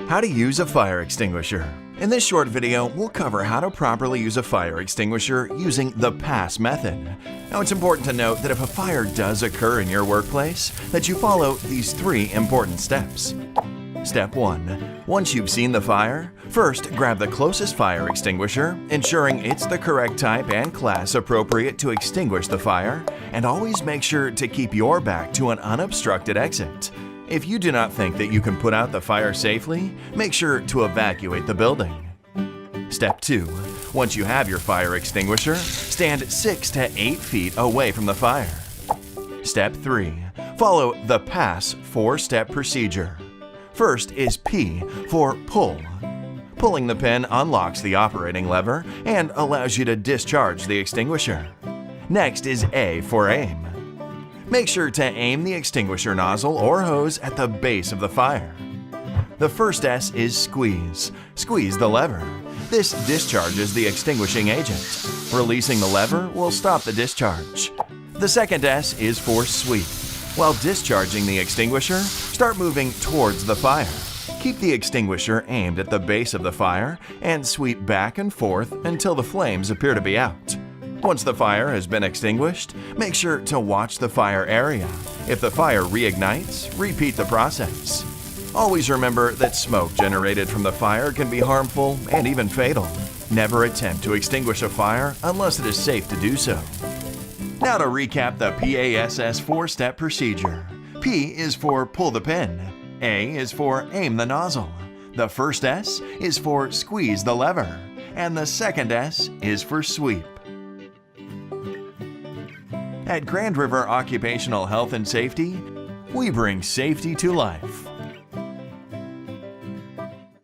How to use a fire extinguisher. In this short video, we'll cover how to properly use a fire extinguisher using the PASS method. Now, it's important to note that if a fire does occur in your workplace, that you follow these 3 important steps. Step 1. Once you've seen the fire, first grab the closest fire extinguisher, ensuring it's the correct type and class appropriate to extinguish the fire, and always make sure to keep your back to an unobstructed exit. If you do not think that you can put out the fire safely, make sure to evacuate the building. Step 2. Once you have your fire extinguisher, stand 6 to 8 feet away from the fire. Step 3. Follow the PASS 4-step procedure. First is P for pull. Pulling the pin unlocks the operating lever and allows you to discharge the extinguisher. Next is A for aim. Make sure to aim the extinguisher nozzle or hose at the base of the fire. The first S is squeeze. Squeeze the lever. This discharges the extinguishing agent. Releasing the lever will stop the discharge. The second S is for sweep. While discharging the extinguisher, start moving towards the fire. Keep the extinguisher aimed at the base of the fire and sweep back and forth until the flames appear to be out. Once the fire has been extinguished, make sure to watch the fire area. If the fire reignites, repeat the process. Always remember that smoke generated from the fire can be harmful and even fatal. Never attempt to extinguish a fire unless it is safe to do so. Now to recap the PASS 4-step procedure. P is for pull the pin. A is for aim the nozzle. The first S is for squeeze the lever. And the second S is for sweep. At Grand River Occupational Health and Safety, we bring safety to life.